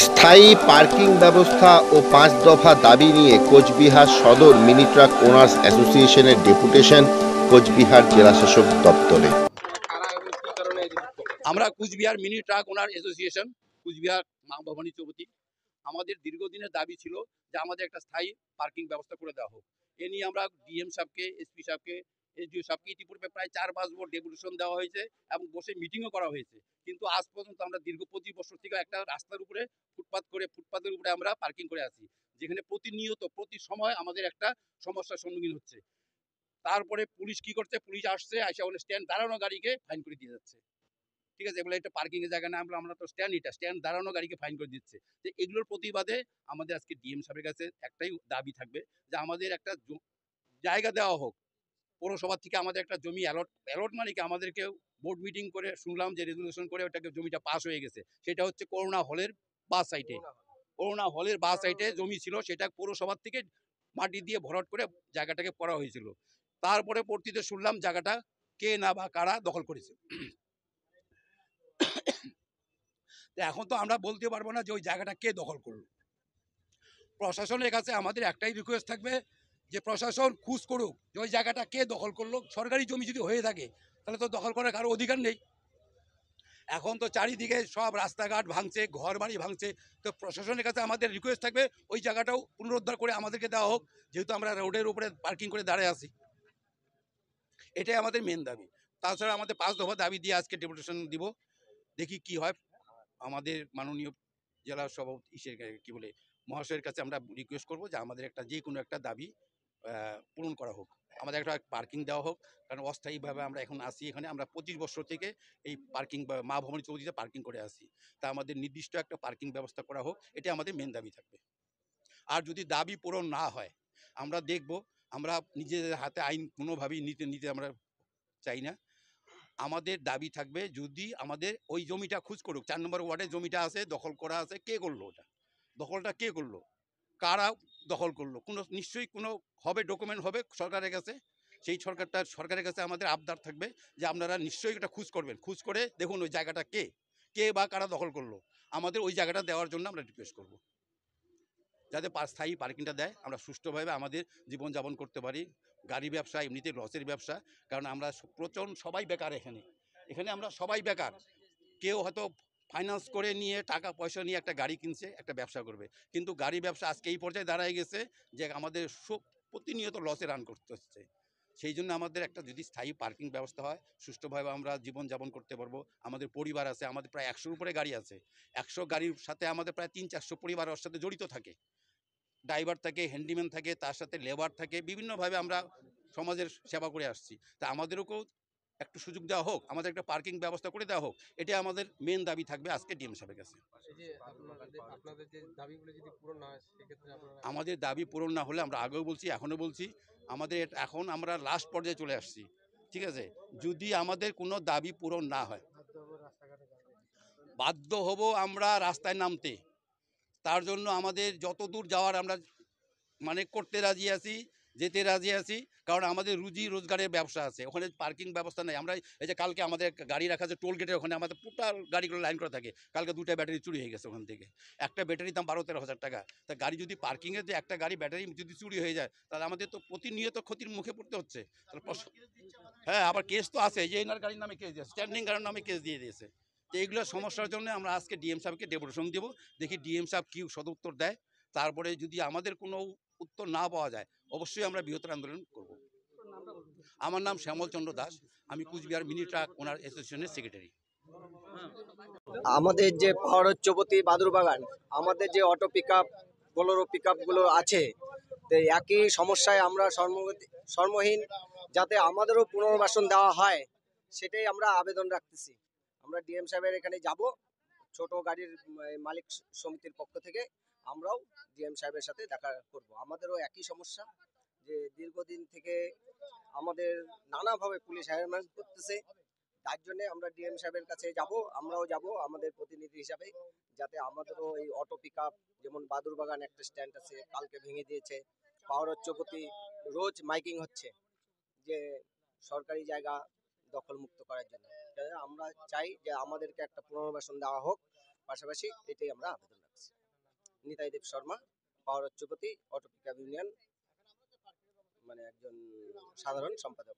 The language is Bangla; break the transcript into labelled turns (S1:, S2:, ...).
S1: স্থায়ী পার্কিং ব্যবস্থা ও ৫ দফা দাবি নিয়ে Cooch Behar Sadar mini truck owners অ্যাসোসিয়েশনের ডেপুটেশন কোচবিহার জেলাশাসক দপ্তরে।
S2: আমরা Cooch Behar mini truck owner association, Cooch Behar Maa Bhabani চৌপতি, আমাদের দীর্ঘদিনের দাবি ছিল যে আমাদের একটা স্থায়ী পার্কিং ব্যবস্থা করে দেওয়া হোক। এ নিয়ে আমরা ডিএম সাহেবকে, এসপি সাহেবকে, এসডিও সাহেবকে ইতিপূর্বে প্রায় ৪-৫ বার ডেপুটেশন দেওয়া হয়েছে এবং বসে মিটিংও করা হয়েছে। কিন্তু আজ পর্যন্ত আমরা দীর্ঘ ২৫ বছর থেকে একটা রাস্তার উপরে ফুটপাতের উপরে আমরা পার্কিং করে আছি, যেখানে প্রতিনিয়ত প্রতি সময় আমাদের একটা সমস্যার সম্মুখীন হচ্ছে। তারপরে পুলিশ কি করছে, পুলিশ আসছে, আইসা বলে স্ট্যান্ড দাঁড়ানো গাড়িকে ফাইন করে দিয়ে যাচ্ছে। ঠিক আছে, এগুলো একটা পার্কিং এর জায়গা না, আমরা তো স্ট্যান্ড দাঁড়ানো গাড়িকে ফাইন করে দিচ্ছে। তো এগুলোর প্রতিবাদে আমাদের আজকে ডিএম সাহেবের কাছে একটাই দাবি থাকবে যে আমাদের একটা জায়গা দেওয়া হোক। পৌরসভা থেকে আমাদের একটা জমি অ্যালট মানে কি, আমাদেরকে বোর্ড মিটিং করে শুনলাম যে রেজুলেশন করে ওটাকে জমিটা পাস হয়ে গেছে। সেটা হচ্ছে করোনা হলের বা সাইটে জমি ছিল, সেটা পৌরসভার থেকে মাটি দিয়ে ভরাট করে জায়গাটাকে করা হয়েছিল। তারপরে পরবর্তীতে শুনলাম জায়গাটা কে না বা কারা দখল করেছে। এখন তো আমরা বলতে পারবো না যে ওই জায়গাটা কে দখল করলো। প্রশাসনের কাছে আমাদের একটাই রিকোয়েস্ট থাকবে যে প্রশাসন খুঁজ করুক যে ওই জায়গাটা কে দখল করলো। সরকারি জমি যদি হয়ে থাকে তাহলে তো দখল করার কারো অধিকার নেই। এখন তো চারিদিকে সব রাস্তাঘাট ভাঙছে, ঘর বাড়ি ভাঙছে। তো প্রশাসনের কাছে আমাদের রিকোয়েস্ট থাকবে ওই জায়গাটাও পুনরুদ্ধার করে আমাদেরকে দেওয়া হোক, যেহেতু আমরা রোডের উপরে পার্কিং করে দাঁড়িয়ে আছি। এটাই আমাদের মেন দাবি। তাছাড়া আমাদের ৫ দফা দাবি দিয়ে আজকে ডেপুটেশন দিব, দেখি কি হয়। আমাদের মাননীয় জেলা সভাপতি কি বলে মহাশয়ের কাছে আমরা রিকোয়েস্ট করব যে আমাদের একটা যে কোনো একটা দাবি পূরণ করা হোক, আমাদের একটা পার্কিং দেওয়া হোক। কারণ অস্থায়ীভাবে আমরা এখন আসি, এখানে আমরা ২৫ বছর থেকে এই পার্কিং মা ভবানী চৌধুরীতে পার্কিং করে আসি। তা আমাদের নির্দিষ্ট একটা পার্কিং ব্যবস্থা করা হোক, এটা আমাদের মেন দাবি থাকবে। আর যদি দাবি পূরণ না হয় আমরা দেখব, আমরা নিজেদের হাতে আইন কোনোভাবেই নিতে আমরা চাই না। আমাদের দাবি থাকবে যদি আমাদের ওই জমিটা খোঁজ করুক, ৪ নম্বর ওয়ার্ডে জমিটা আছে, দখল করা আছে, কে করলো ওটা, দখলটা কে করলো, কারা দখল করলো, কোনো নিশ্চয়ই কোনো হবে, ডকুমেন্ট হবে সরকারের কাছে। সেই সরকারের কাছে আমাদের আবদার থাকবে যে আপনারা নিশ্চয়ই এটা খোঁজ করবেন, খোঁজ করে দেখুন ওই জায়গাটা কে বা কারা দখল করলো। আমাদের ওই জায়গাটা দেওয়ার জন্য আমরা রিকোয়েস্ট করব, যাতে স্থায়ী পার্কিংটা দেয়, আমরা সুষ্ঠুভাবে আমাদের জীবনযাপন করতে পারি। গাড়ি ব্যবসা এমনিতে লসের ব্যবসা, কারণ আমরা সবাই বেকার। এখানে আমরা সবাই বেকার। কেউ হয়তো ফাইন্যান্স করে নিয়ে টাকা পয়সা নিয়ে একটা গাড়ি কিনছে, একটা ব্যবসা করবে, কিন্তু গাড়ি ব্যবসা আজকে এই পর্যায়ে দাঁড়ায় গেছে যে আমাদের প্রতিনিয়ত লসে রান করতে হচ্ছে। সেই জন্য আমাদের একটা যদি স্থায়ী পার্কিং ব্যবস্থা হয়, সুষ্ঠুভাবে আমরা জীবনযাপন করতে পারবো। আমাদের পরিবার আছে, আমাদের প্রায় ১০০-র উপরে গাড়ি আছে। ১০০ গাড়ির সাথে আমাদের প্রায় ৩00-৪০০ পরিবার ওর সাথে জড়িত থাকে। ড্রাইভার থাকে, হ্যান্ডিম্যান থাকে, তার সাথে লেবার থাকে, বিভিন্নভাবে আমরা সমাজের সেবা করে আসছি। তা আমাদেরকেও একটু সুযোগ দেওয়া হোক, আমাদের একটা পার্কিং ব্যবস্থা করে দেওয়া হোক, এটা আমাদের মেন দাবি থাকবে আজকে ডিএম সাহেবের কাছে। আমাদের দাবি পূরণ না হলে, আমরা আগেও বলছি এখনও বলছি, আমাদের এখন আমরা লাস্ট পর্যায়ে চলে আসছি। ঠিক আছে, যদি আমাদের কোনো দাবি পূরণ না হয় বাধ্য হব আমরা রাস্তায় নামতে। তার জন্য আমাদের যত দূর যাওয়ার আমরা করতে রাজি আছি, যেতে রাজি আছি। কারণ আমাদের রুজি রোজগারের ব্যবসা আছে, ওখানে পার্কিং ব্যবস্থা নেই। আমরা এই যে কালকে আমাদের গাড়ি রাখা আছে টোল গেটের ওখানে, আমাদের টোটাল গাড়িগুলো লাইন করা থাকে। কালকে 2টা ব্যাটারি চুরি হয়ে গেছে ওখান থেকে, একটা ব্যাটারির দাম ১২-১৩ হাজার টাকা। তা গাড়ি যদি পার্কিংয়ে যে একটা গাড়ি ব্যাটারি যদি চুরি হয়ে যায়, তাহলে আমাদের তো প্রতিনিয়ত ক্ষতির মুখে পড়তে হচ্ছে। হ্যাঁ, আবার কেস তো আছে, যে এনার গাড়ির নামে কেস দিয়েছে, স্ট্যান্ডিং গাড়ির নামে কেস দিয়ে দিয়েছে। তো এইগুলো সমস্যার জন্য আমরা আজকে ডিএম সাহেবকে ডেপুটেশন দেবো, দেখি ডিএম সাহেব কি সদুত্তর দেয়। তারপরে যদি আমাদের কোনো উত্তর না পাওয়া যায়, অবশ্যই আমরা বৃহত্তর আন্দোলন করব। আমার নাম শ্যামল চন্দ্র দাস, আমি কুচবিহার মিনি ট্রাক ওনার অ্যাসোসিয়েশনের সেক্রেটারি।
S3: আমাদের যে পাহাড়চৌপতি বাদুরবাগান, আমাদের যে auto pick up, Bolero pick আপগুলো আছে, তো একই সমস্যায় আমরা সম্মুখীন, যাতে আমাদেরও পুনর্বাসন দেওয়া হয় সেটাই আমরা আবেদন রাখতেছি। আমরা ডিএম সাহেবের এখানে যাব, ছোট গাড়ির মালিক সমিতির পক্ষ থেকে আমরাও ডিএম সাহেবের সাথে দেখা করব। আমাদেরও একই সমস্যা, যে দীর্ঘদিন থেকে আমাদের নানাভাবে পুলিশ হ্যারাসমেন্ট করতেছে। তার জন্য আমরা ডিএম সাহেবের কাছে যাব, আমরাও যাব আমাদের প্রতিনিধি হিসাবে, যাতে আমাদেরও এই অটো পিক আপ, যেমন বাদুরবাগান একটা স্ট্যান্ড আছে, কালকে ভেঙে দিয়েছে। পাহাড়চৌপতি রোজ মাইকিং হচ্ছে যে সরকারি জায়গা দখল মুক্ত করার জন্য। আমরা চাই যে আমাদেরকে একটা পুনর্বাসন দেওয়া হোক, পাশাপাশি এটাই আমরা আবেদন রাখি। নিতাই দেব শর্মা, পাওয়ার উচ্চপতি, অটো পিকআপ ইউনিয়ন, মানে একজন সাধারণ সম্পাদক।